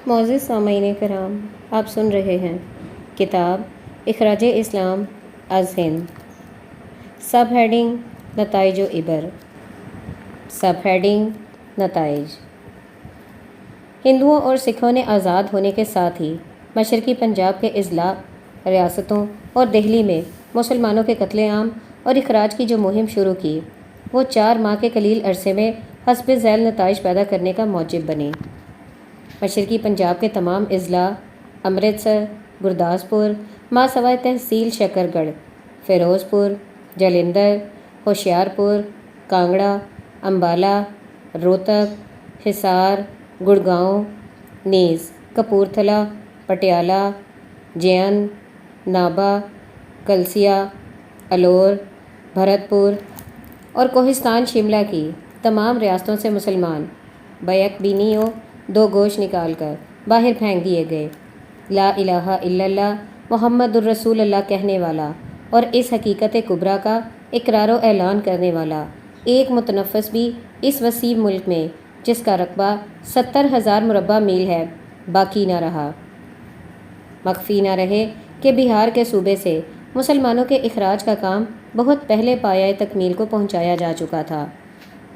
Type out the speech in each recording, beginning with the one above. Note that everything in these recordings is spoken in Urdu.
معزز سامعین کرام، آپ سن رہے ہیں کتاب اخراج اسلام از ہند، سب ہیڈنگ نتائج و عبر۔ سب ہیڈنگ نتائج۔ ہندوؤں اور سکھوں نے آزاد ہونے کے ساتھ ہی مشرقی پنجاب کے اضلاع، ریاستوں اور دہلی میں مسلمانوں کے قتل عام اور اخراج کی جو مہم شروع کی، وہ 4 ماہ کے قلیل عرصے میں حسب ذیل نتائج پیدا کرنے کا موجب بنی۔ مشرقی پنجاب کے تمام اضلاع، امرتسر، گرداسپور، ماسوائے تحصیل شکر گڑھ، فیروز پور، جلندھر، ہوشیارپور، کانگڑا، امبالہ، روہتک، حصار، گڑگاؤں، نیز کپورتھلا، پٹیالہ، جین، نابا، کلسیا، الور، بھرتپور اور کوہستان شملہ کی تمام ریاستوں سے مسلمان بیک بینیوں 2 گوش نکال کر باہر پھینک دیے گئے۔ لا الہ الا اللہ محمد الرسول اللہ کہنے والا اور اس حقیقت کبریٰ کا اقرار و اعلان کرنے والا ایک متنفس بھی اس وسیع ملک میں، جس کا رقبہ 70,000 مربع میل ہے، باقی نہ رہا۔ مخفی نہ رہے کہ بہار کے صوبے سے مسلمانوں کے اخراج کا کام بہت پہلے پایۂ تکمیل کو پہنچایا جا چکا تھا۔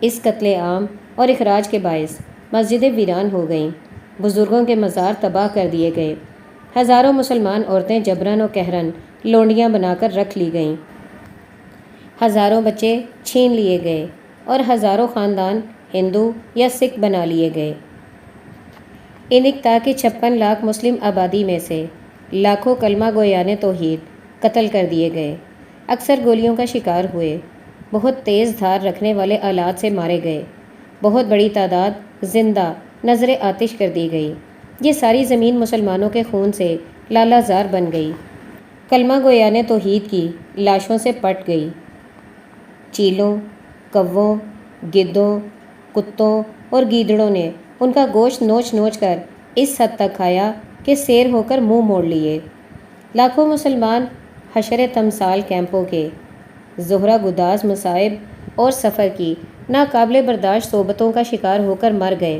اس قتل عام اور اخراج کے باعث مسجدیں ویران ہو گئیں، بزرگوں کے مزار تباہ کر دیے گئے، ہزاروں مسلمان عورتیں جبراً و قہراً لونڈیاں بنا کر رکھ لی گئیں، ہزاروں بچے چھین لیے گئے اور ہزاروں خاندان ہندو یا سکھ بنا لیے گئے۔ انقطاع کی 56 لاکھ مسلم آبادی میں سے لاکھوں کلمہ گویان توحید قتل کر دیے گئے، اکثر گولیوں کا شکار ہوئے، بہت تیز دھار رکھنے والے آلات سے مارے گئے، بہت بڑی تعداد زندہ نظر آتش کر دی گئی۔ یہ ساری زمین مسلمانوں کے خون سے لالہ زار بن گئی، کلمہ گویان توحید کی لاشوں سے پٹ گئی۔ چیلوں، کووں، گدھوں، کتوں اور گیدڑوں نے ان کا گوشت نوچ نوچ کر اس حد تک کھایا کہ سیر ہو کر منہ موڑ لیے۔ لاکھوں مسلمان حشر تمثال کیمپوں کے زہرہ گداز مصائب اور سفر کی ناقابل برداشت صعوبتوں کا شکار ہو کر مر گئے،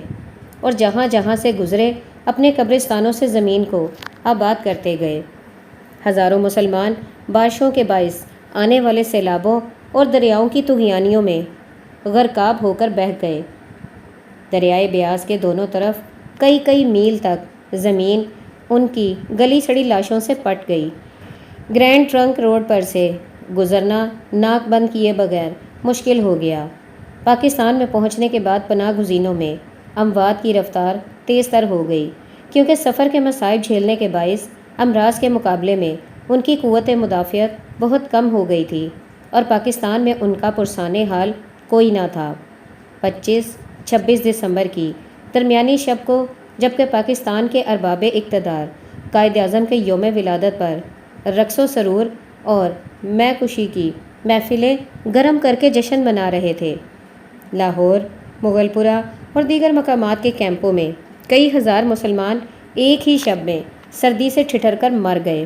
اور جہاں جہاں سے گزرے اپنے قبرستانوں سے زمین کو آباد کرتے گئے۔ ہزاروں مسلمان بارشوں کے باعث آنے والے سیلابوں اور دریاؤں کی طغیانیوں میں غرقاب ہو کر بہہ گئے۔ دریائے بیاس کے دونوں طرف کئی کئی میل تک زمین ان کی گلی سڑی لاشوں سے پٹ گئی۔ گرینڈ ٹرنک روڈ پر سے گزرنا ناک بند کیے بغیر مشکل ہو گیا۔ پاکستان میں پہنچنے کے بعد پناہ گزینوں میں اموات کی رفتار تیز تر ہو گئی، کیونکہ سفر کے مصائب جھیلنے کے باعث امراض کے مقابلے میں ان کی قوت مدافعت بہت کم ہو گئی تھی، اور پاکستان میں ان کا پرسان حال کوئی نہ تھا۔ 25-26 دسمبر کی درمیانی شب کو، جبکہ پاکستان کے ارباب اقتدار قائد اعظم کے یوم ولادت پر رقص و سرور اور مے کشی کی محفلیں گرم کر کے جشن منا رہے تھے، لاہور، مغل پورہ اور دیگر مقامات کے کیمپوں میں کئی ہزار مسلمان ایک ہی شب میں سردی سے ٹھٹر کر مر گئے۔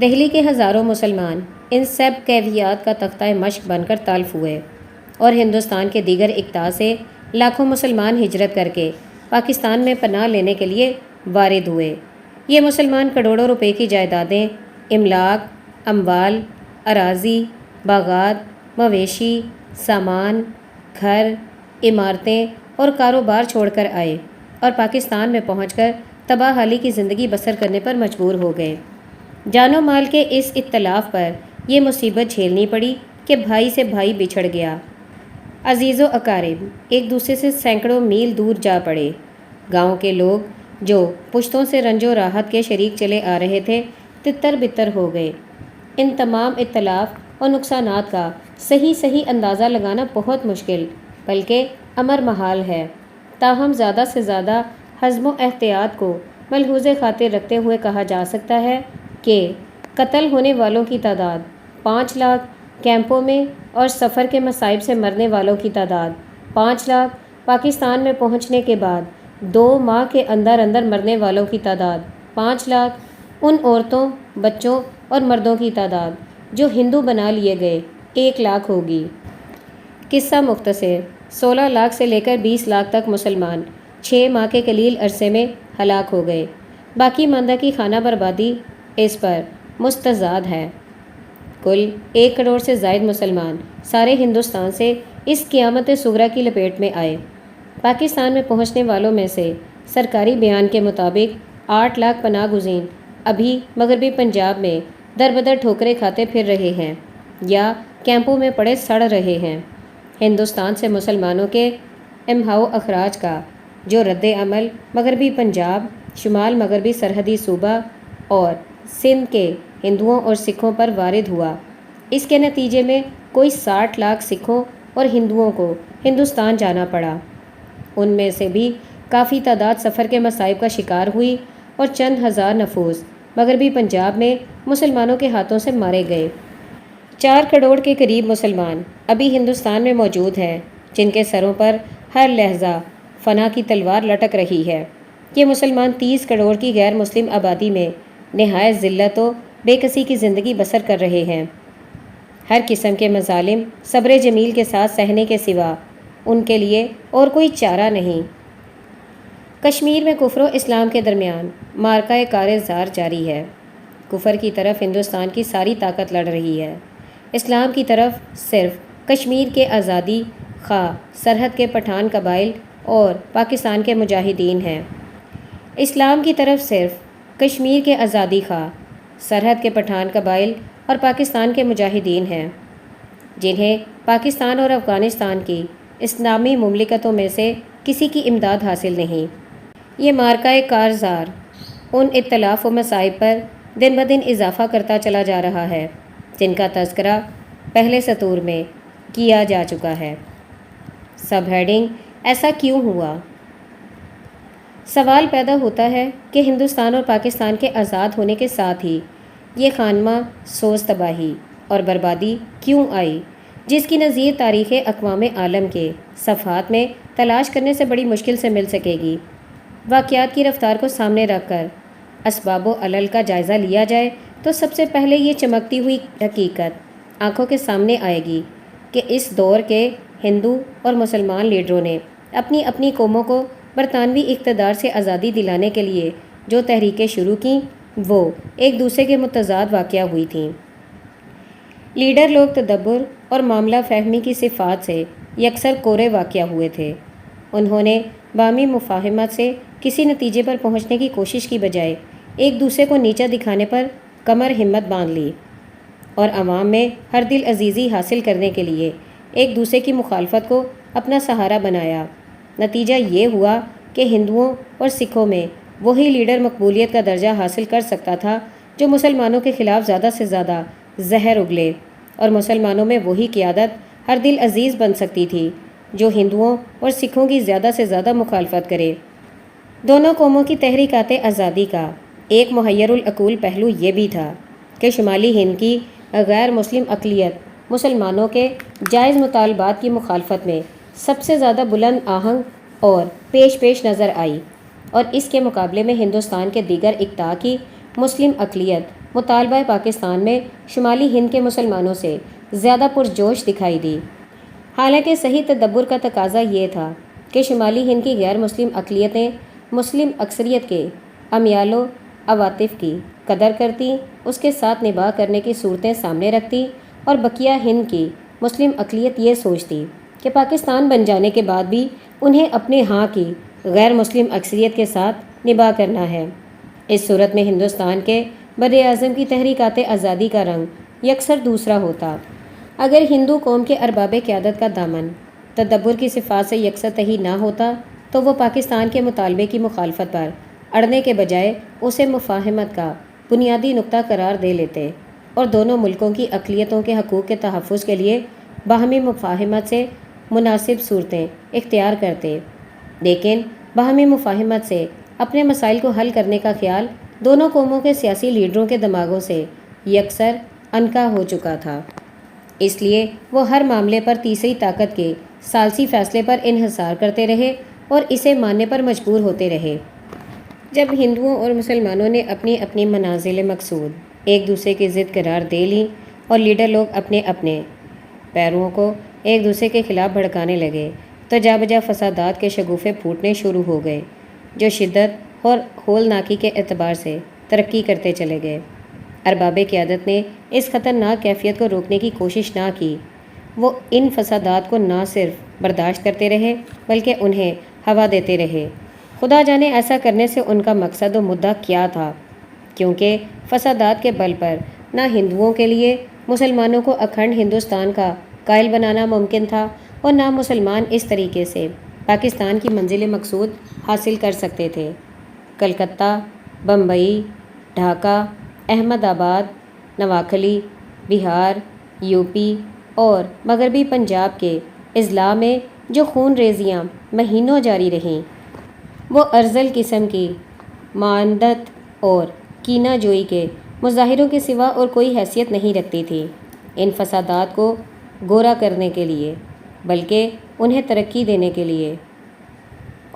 دہلی کے ہزاروں مسلمان ان سب کیفیات کا تختہ مشق بن کر تلف ہوئے، اور ہندوستان کے دیگر اقطاع سے لاکھوں مسلمان ہجرت کر کے پاکستان میں پناہ لینے کے لیے وارد ہوئے۔ یہ مسلمان کروڑوں روپے کی جائیدادیں، املاک، اموال، اراضی، باغات، مویشی، سامان، گھر، عمارتیں اور کاروبار چھوڑ کر آئے، اور پاکستان میں پہنچ کر تباہ حالی کی زندگی بسر کرنے پر مجبور ہو گئے۔ جان و مال کے اس اتلاف پر یہ مصیبت جھیلنی پڑی کہ بھائی سے بھائی بچھڑ گیا، عزیز و اقارب ایک دوسرے سے سینکڑوں میل دور جا پڑے۔ گاؤں کے لوگ جو پشتوں سے رنج و راحت کے شریک چلے آ رہے تھے، تتر بتر ہو گئے۔ ان تمام اتلاف اور نقصانات کا صحیح اندازہ لگانا بہت مشکل بلکہ امر محال ہے، تاہم زیادہ سے زیادہ حزم و احتیاط کو ملحوظ خاطر رکھتے ہوئے کہا جا سکتا ہے کہ قتل ہونے والوں کی تعداد 5 لاکھ، کیمپوں میں اور سفر کے مصائب سے مرنے والوں کی تعداد 5 لاکھ، پاکستان میں پہنچنے کے بعد 2 ماہ کے اندر اندر مرنے والوں کی تعداد 5 لاکھ، ان عورتوں، بچوں اور مردوں کی تعداد جو ہندو بنا لیے گئے 1 لاکھ ہوگی۔ قصہ مختصر، 16 لاکھ سے لے کر 20 لاکھ تک مسلمان 6 ماہ کے قلیل عرصے میں ہلاک ہو گئے۔ باقی ماندہ کی خانہ بربادی اس پر مستزاد ہے۔ کل 1 کروڑ سے زائد مسلمان سارے ہندوستان سے اس قیامت صغریٰ کی لپیٹ میں آئے۔ پاکستان میں پہنچنے والوں میں سے سرکاری بیان کے مطابق 8 لاکھ پناہ گزین ابھی مغربی پنجاب میں در بدر ٹھوکریں کھاتے پھر رہے ہیں یا کیمپوں میں پڑے سڑ رہے ہیں۔ ہندوستان سے مسلمانوں کے امہاؤ اخراج کا جو رد عمل مغربی پنجاب، شمال مغربی سرحدی صوبہ اور سندھ کے ہندوؤں اور سکھوں پر وارد ہوا، اس کے نتیجے میں کوئی 60 لاکھ سکھوں اور ہندوؤں کو ہندوستان جانا پڑا۔ ان میں سے بھی کافی تعداد سفر کے مصائب کا شکار ہوئی اور چند ہزار نفوس مغربی پنجاب میں مسلمانوں کے ہاتھوں سے مارے گئے۔ 4 کروڑ کے قریب مسلمان ابھی ہندوستان میں موجود ہیں جن کے سروں پر ہر لحظہ فنا کی تلوار لٹک رہی ہے۔ یہ مسلمان 30 کروڑ کی غیر مسلم آبادی میں نہایت ذلت و بے کسی کی زندگی بسر کر رہے ہیں۔ ہر قسم کے مظالم صبر جمیل کے ساتھ سہنے کے سوا ان کے لیے اور کوئی چارہ نہیں۔ کشمیر میں کفر و اسلام کے درمیان معرکہ کار زار جاری ہے۔ کفر کی طرف ہندوستان کی ساری طاقت لڑ رہی ہے، اسلام کی طرف صرف کشمیر کے آزادی خواہ سرحد کے پٹھان قبائل اور پاکستان کے مجاہدین ہیں۔ اسلام کی طرف صرف کشمیر کے آزادی خواہ سرحد کے پٹھان قبائل اور پاکستان کے مجاہدین ہیں، جنہیں پاکستان اور افغانستان کی اسلامی مملکتوں میں سے کسی کی امداد حاصل نہیں۔ یہ معرکہ کارزار ان اختلاف و مصائب پر دن بدن اضافہ کرتا چلا جا رہا ہے جن کا تذکرہ پہلے سطور میں کیا جا چکا ہے۔ سب ہیڈنگ ایسا کیوں ہوا؟ سوال پیدا ہوتا ہے کہ ہندوستان اور پاکستان کے آزاد ہونے کے ساتھ ہی یہ خانمہ سوز تباہی اور بربادی کیوں آئی، جس کی نظیر تاریخ اقوام عالم کے صفحات میں تلاش کرنے سے بڑی مشکل سے مل سکے گی۔ واقعات کی رفتار کو سامنے رکھ کر اسباب و علل کا جائزہ لیا جائے تو سب سے پہلے یہ چمکتی ہوئی حقیقت آنکھوں کے سامنے آئے گی کہ اس دور کے ہندو اور مسلمان لیڈروں نے اپنی اپنی قوموں کو برطانوی اقتدار سے آزادی دلانے کے لیے جو تحریکیں شروع کیں وہ ایک دوسرے کے متضاد واقع ہوئی تھیں۔ لیڈر لوگ تدبر اور معاملہ فہمی کی صفات سے یکسر کورے واقع ہوئے تھے۔ انہوں نے باہمی مفاہمت سے کسی نتیجے پر پہنچنے کی کوشش کی بجائے ایک دوسرے کو نیچا دکھانے پر کمر ہمت باندھ لی اور عوام میں ہر دل عزیزی حاصل کرنے کے لیے ایک دوسرے کی مخالفت کو اپنا سہارا بنایا۔ نتیجہ یہ ہوا کہ ہندوؤں اور سکھوں میں وہی لیڈر مقبولیت کا درجہ حاصل کر سکتا تھا جو مسلمانوں کے خلاف زیادہ سے زیادہ زہر اگلے، اور مسلمانوں میں وہی قیادت ہر دل عزیز بن سکتی تھی جو ہندوؤں اور سکھوں کی زیادہ سے زیادہ مخالفت کرے۔ دونوں قوموں کی تحریکات آزادی کا ایک محیر العقول پہلو یہ بھی تھا کہ شمالی ہند کی غیر مسلم اقلیت مسلمانوں کے جائز مطالبات کی مخالفت میں سب سے زیادہ بلند آہنگ اور پیش نظر آئی، اور اس کے مقابلے میں ہندوستان کے دیگر اقطاع کی مسلم اقلیت مطالبہ پاکستان میں شمالی ہند کے مسلمانوں سے زیادہ پرجوش دکھائی دی۔ حالانکہ صحیح تدبر کا تقاضا یہ تھا کہ شمالی ہند کی غیر مسلم اقلیتیں مسلم اکثریت کے امیال و عواطف کی قدر کرتی، اس کے ساتھ نباہ کرنے کی صورتیں سامنے رکھتی، اور بقیہ ہند کی مسلم اقلیت یہ سوچتی کہ پاکستان بن جانے کے بعد بھی انہیں اپنے ہاں کی غیر مسلم اکثریت کے ساتھ نباہ کرنا ہے۔ اس صورت میں ہندوستان کے بر اعظم کی تحریکات آزادی کا رنگ یکسر دوسرا ہوتا۔ اگر ہندو قوم کے ارباب قیادت کا دامن تدبر کی صفات سے یکسر تہی نہ ہوتا تو وہ پاکستان کے مطالبے کی مخالفت پر اڑنے کے بجائے اسے مفاہمت کا بنیادی نقطہ قرار دے لیتے اور دونوں ملکوں کی اقلیتوں کے حقوق کے تحفظ کے لیے باہمی مفاہمت سے مناسب صورتیں اختیار کرتے۔ لیکن باہمی مفاہمت سے اپنے مسائل کو حل کرنے کا خیال دونوں قوموں کے سیاسی لیڈروں کے دماغوں سے یکسر عنقا ہو چکا تھا، اس لیے وہ ہر معاملے پر تیسری طاقت کے ثالثی فیصلے پر انحصار کرتے رہے اور اسے ماننے پر مجبور ہوتے رہے۔ جب ہندوؤں اور مسلمانوں نے اپنی اپنی منازل مقصود ایک دوسرے کی ضد قرار دے لی اور لیڈر لوگ اپنے اپنے پیرووں کو ایک دوسرے کے خلاف بھڑکانے لگے، تو جا بجا فسادات کے شگوفے پھوٹنے شروع ہو گئے، جو شدت اور ہولناکی کے اعتبار سے ترقی کرتے چلے گئے۔ ارباب قیادت نے اس خطرناک کیفیت کو روکنے کی کوشش نہ کی۔ وہ ان فسادات کو نہ صرف برداشت کرتے رہے بلکہ انہیں ہوا دیتے رہے۔ خدا جانے ایسا کرنے سے ان کا مقصد و مدعا کیا تھا، کیونکہ فسادات کے بل پر نہ ہندوؤں کے لیے مسلمانوں کو اکھنڈ ہندوستان کا قائل بنانا ممکن تھا اور نہ مسلمان اس طریقے سے پاکستان کی منزل مقصود حاصل کر سکتے تھے۔ کلکتہ، بمبئی، ڈھاکہ، احمد آباد، نواکھلی، بہار، یو پی اور مغربی پنجاب کے اضلاع میں جو خون ریزیاں مہینوں جاری رہیں، وہ ارذل قسم کی معاندت اور کینہ جوئی کے مظاہروں کے سوا اور کوئی حیثیت نہیں رکھتی تھی ان فسادات کو گورا کرنے کے لیے، بلکہ انہیں ترقی دینے کے لیے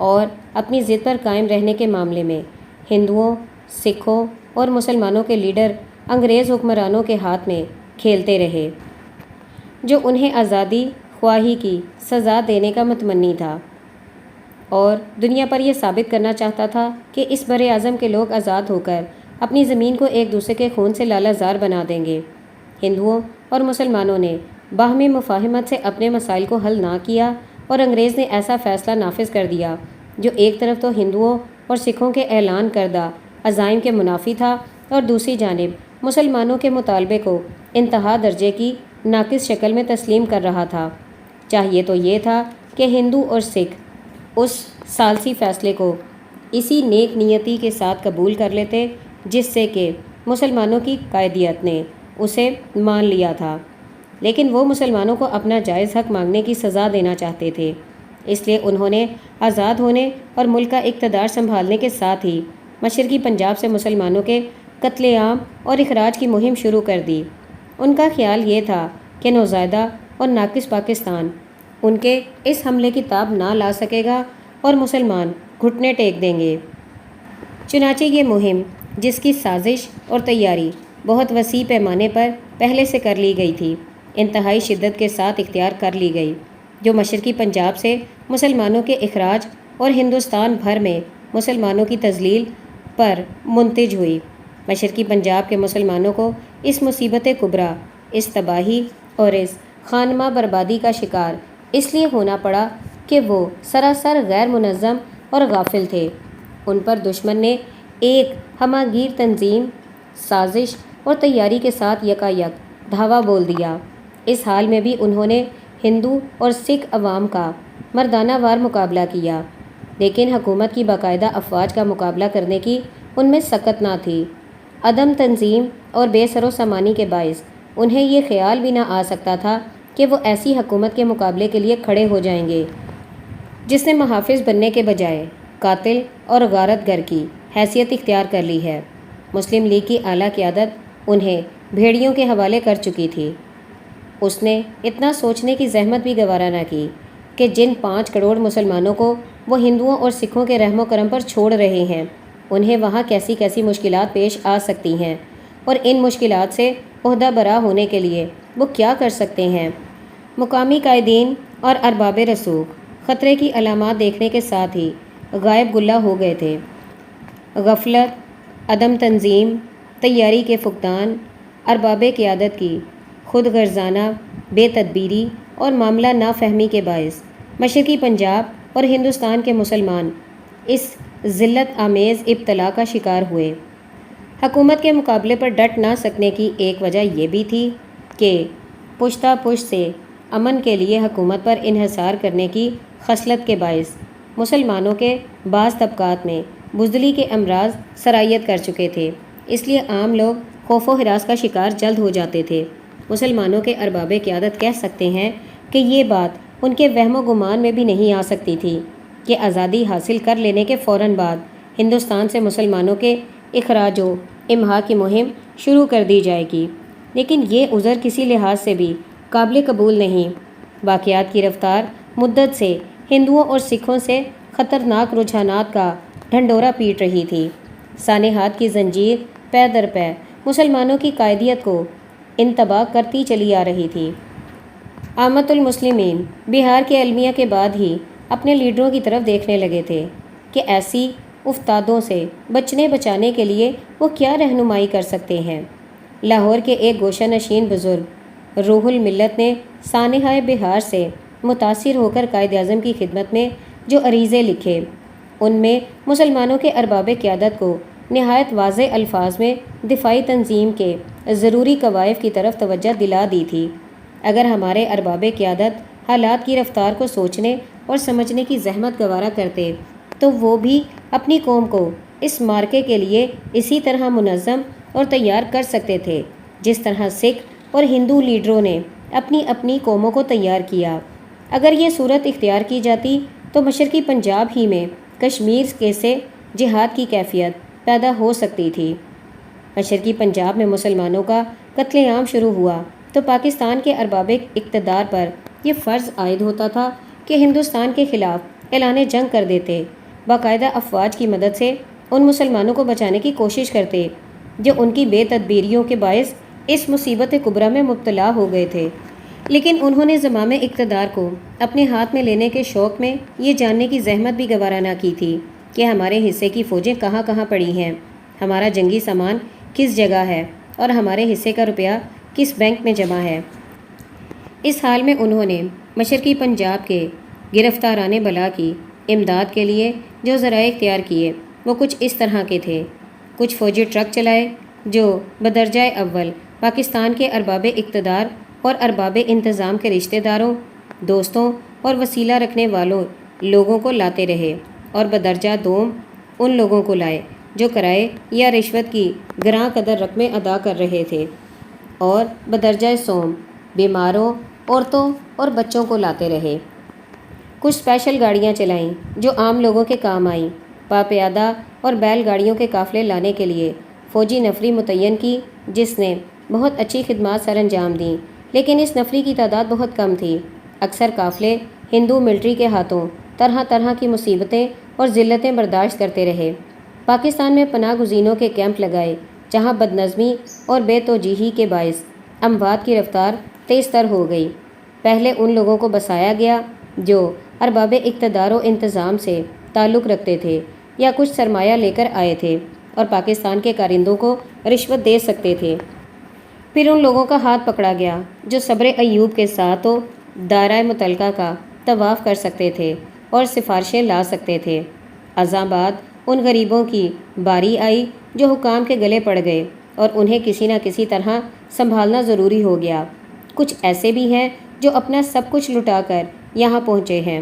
اور اپنی ضد پر قائم رہنے کے معاملے میں ہندوؤں، سکھوں اور مسلمانوں کے لیڈر انگریز حکمرانوں کے ہاتھ میں کھیلتے رہے، جو انہیں آزادی خواہی کی سزا دینے کا متمنی تھا اور دنیا پر یہ ثابت کرنا چاہتا تھا کہ اس بر اعظم کے لوگ آزاد ہو کر اپنی زمین کو ایک دوسرے کے خون سے لالہ زار بنا دیں گے۔ ہندوؤں اور مسلمانوں نے باہمی مفاہمت سے اپنے مسائل کو حل نہ کیا اور انگریز نے ایسا فیصلہ نافذ کر دیا جو ایک طرف تو ہندوؤں اور سکھوں کے اعلان کردہ عزائم کے منافی تھا اور دوسری جانب مسلمانوں کے مطالبے کو انتہا درجے کی ناقص شکل میں تسلیم کر رہا تھا۔ چاہیے تو یہ تھا کہ ہندو اور سکھ اس ثالثی فیصلے کو اسی نیک نیتی کے ساتھ قبول کر لیتے جس سے کہ مسلمانوں کی قائدیت نے اسے مان لیا تھا، لیکن وہ مسلمانوں کو اپنا جائز حق مانگنے کی سزا دینا چاہتے تھے۔ اس لیے انہوں نے آزاد ہونے اور ملک کا اقتدار سنبھالنے کے ساتھ ہی مشرقی پنجاب سے مسلمانوں کے قتل عام اور اخراج کی مہم شروع کر دی۔ ان کا خیال یہ تھا کہ نوزائیدہ اور ناقص پاکستان ان کے اس حملے کی تاب نہ لا سکے گا اور مسلمان گھٹنے ٹیک دیں گے۔ چنانچہ یہ مہم، جس کی سازش اور تیاری بہت وسیع پیمانے پر پہلے سے کر لی گئی تھی، انتہائی شدت کے ساتھ اختیار کر لی گئی، جو مشرقی پنجاب سے مسلمانوں کے اخراج اور ہندوستان بھر میں مسلمانوں کی تذلیل پر منتج ہوئی۔ مشرقی پنجاب کے مسلمانوں کو اس مصیبت کبریٰ، اس تباہی اور اس خانمہ بربادی کا شکار اس لیے ہونا پڑا کہ وہ سراسر غیر منظم اور غافل تھے۔ ان پر دشمن نے ایک ہمہ گیر تنظیم، سازش اور تیاری کے ساتھ یکایک دھاوا بول دیا۔ اس حال میں بھی انہوں نے ہندو اور سکھ عوام کا مردانہ وار مقابلہ کیا، لیکن حکومت کی باقاعدہ افواج کا مقابلہ کرنے کی ان میں سکت نہ تھی۔ عدم تنظیم اور بے سر و سامانی کے باعث انہیں یہ خیال بھی نہ آ سکتا تھا کہ وہ ایسی حکومت کے مقابلے کے لیے کھڑے ہو جائیں گے جس نے محافظ بننے کے بجائے قاتل اور غارت گر کی حیثیت اختیار کر لی ہے۔ مسلم لیگ کی اعلیٰ قیادت انہیں بھیڑیوں کے حوالے کر چکی تھی۔ اس نے اتنا سوچنے کی زحمت بھی گوارا نہ کی کہ جن 5 کروڑ مسلمانوں کو وہ ہندوؤں اور سکھوں کے رحم و کرم پر چھوڑ رہے ہیں، انہیں وہاں کیسی کیسی مشکلات پیش آ سکتی ہیں اور ان مشکلات سے عہدہ برا ہونے کے لیے وہ کیا کر سکتے ہیں۔ مقامی قائدین اور ارباب رسوخ خطرے کی علامات دیکھنے کے ساتھ ہی غائب گلہ ہو گئے تھے۔ غفلت، عدم تنظیم، تیاری کے فقدان، ارباب قیادت کی خود غرضانہ بے تدبیری اور معاملہ نہ فہمی کے باعث مشرقی پنجاب اور ہندوستان کے مسلمان اس ذلت آمیز ابتلا کا شکار ہوئے۔ حکومت کے مقابلے پر ڈٹ نہ سکنے کی ایک وجہ یہ بھی تھی کہ پشتہ پشت سے امن کے لیے حکومت پر انحصار کرنے کی خصلت کے باعث مسلمانوں کے بعض طبقات میں بزدلی کے امراض سرایت کر چکے تھے۔ اس لیے عام لوگ خوف و ہراس کا شکار جلد ہو جاتے تھے۔ مسلمانوں کے ارباب قیادت کہہ سکتے ہیں کہ یہ بات ان کے وہم و گمان میں بھی نہیں آ سکتی تھی کہ آزادی حاصل کر لینے کے فوراً بعد ہندوستان سے مسلمانوں کے اخراج و امحا کی مہم شروع کر دی جائے گی، لیکن یہ عذر کسی لحاظ سے بھی قابل قبول نہیں۔ واقعات کی رفتار مدت سے ہندوؤں اور سکھوں سے خطرناک رجحانات کا ڈھنڈورا پیٹ رہی تھی۔ سانحات کی زنجیر پے در پے مسلمانوں کی قائدیت کو انتباہ کرتی چلی آ رہی تھی۔ عامت المسلمین بہار کے المیہ کے بعد ہی اپنے لیڈروں کی طرف دیکھنے لگے تھے کہ ایسی افتادوں سے بچانے کے لیے وہ کیا رہنمائی کر سکتے ہیں۔ لاہور کے ایک گوشہ نشین بزرگ روح الملت نے سانحہ بہار سے متاثر ہو کر قائد اعظم کی خدمت میں جو عریضے لکھے، ان میں مسلمانوں کے ارباب قیادت کو نہایت واضح الفاظ میں دفاعی تنظیم کے ضروری قوائف کی طرف توجہ دلا دی تھی۔ اگر ہمارے ارباب قیادت حالات کی رفتار کو سوچنے اور سمجھنے کی زحمت گوارا کرتے تو وہ بھی اپنی قوم کو اس مارکے کے لیے اسی طرح منظم اور تیار کر سکتے تھے جس طرح سکھ اور ہندو لیڈروں نے اپنی اپنی قوموں کو تیار کیا۔ اگر یہ صورت اختیار کی جاتی تو مشرقی پنجاب ہی میں کشمیر کے سے جہاد کی کیفیت پیدا ہو سکتی تھی۔ مشرقی پنجاب میں مسلمانوں کا قتل عام شروع ہوا تو پاکستان کے ارباب اقتدار پر یہ فرض عائد ہوتا تھا کہ ہندوستان کے خلاف اعلان جنگ کر دیتے، باقاعدہ افواج کی مدد سے ان مسلمانوں کو بچانے کی کوشش کرتے جو ان کی بے تدبیریوں کے باعث اس مصیبت کبریٰ میں مبتلا ہو گئے تھے۔ لیکن انہوں نے زمام اقتدار کو اپنے ہاتھ میں لینے کے شوق میں یہ جاننے کی زحمت بھی گوارا نہ کی تھی کہ ہمارے حصے کی فوجیں کہاں کہاں پڑی ہیں، ہمارا جنگی سامان کس جگہ ہے اور ہمارے حصے کا روپیہ کس بینک میں جمع ہے۔ اس حال میں انہوں نے مشرقی پنجاب کے گرفتاران بلا کی امداد کے لیے جو ذرائع اختیار کیے وہ کچھ اس طرح کے تھے۔ کچھ فوجی ٹرک چلائے جو بدرجہ اول پاکستان کے ارباب اقتدار اور ارباب انتظام کے رشتہ داروں، دوستوں اور وسیلہ رکھنے والوں لوگوں کو لاتے رہے، اور بدرجہ دوم ان لوگوں کو لائے جو کرائے یا رشوت کی گراں قدر رقمیں ادا کر رہے تھے، اور بدرجہ سوم بیماروں، عورتوں اور بچوں کو لاتے رہے۔ کچھ اسپیشل گاڑیاں چلائیں جو عام لوگوں کے کام آئیں، پاپیادہ اور بیل گاڑیوں کے قافلے لانے کے لیے فوجی نفری متعین کی جس نے بہت اچھی خدمات سر انجام دیں، لیکن اس نفری کی تعداد بہت کم تھی۔ اکثر قافلے ہندو ملٹری کے ہاتھوں طرح طرح کی مصیبتیں اور ذلتیں برداشت کرتے رہے۔ پاکستان میں پناہ گزینوں کے کیمپ لگائے جہاں بدنظمی اور بے توجیہی کے باعث اموات کی رفتار تیز تر ہو گئی۔ پہلے ان لوگوں کو بسایا گیا جو ارباب اقتدار و انتظام سے تعلق رکھتے تھے یا کچھ سرمایہ لے کر آئے تھے اور پاکستان کے کارندوں کو رشوت دے سکتے تھے۔ پھر ان لوگوں کا ہاتھ پکڑا گیا جو صبر ایوب کے ساتھ و دائرہ متعلقہ کا طواف کر سکتے تھے اور سفارشیں لا سکتے تھے۔ ازاں بعد ان غریبوں کی باری آئی جو حکام کے گلے پڑ گئے اور انہیں کسی نہ کسی طرح سنبھالنا ضروری ہو گیا۔ کچھ ایسے بھی ہیں جو اپنا سب کچھ لٹا کر یہاں پہنچے ہیں،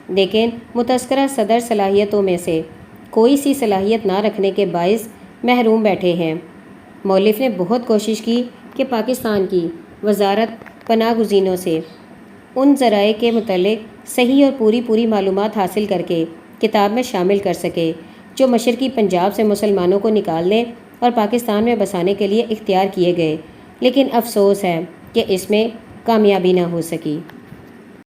لیکن متذکرہ صدر صلاحیتوں میں سے کوئی سی صلاحیت نہ رکھنے کے باعث محروم بیٹھے ہیں۔ مؤلف نے بہت کوشش کی کہ پاکستان کی وزارت پناہ گزینوں سے ان ذرائع کے متعلق صحیح اور پوری معلومات حاصل کر کے کتاب میں شامل کر سکے جو مشرقی پنجاب سے مسلمانوں کو نکالنے اور پاکستان میں بسانے کے لیے اختیار کیے گئے، لیکن افسوس ہے کہ اس میں کامیابی نہ ہو سکی۔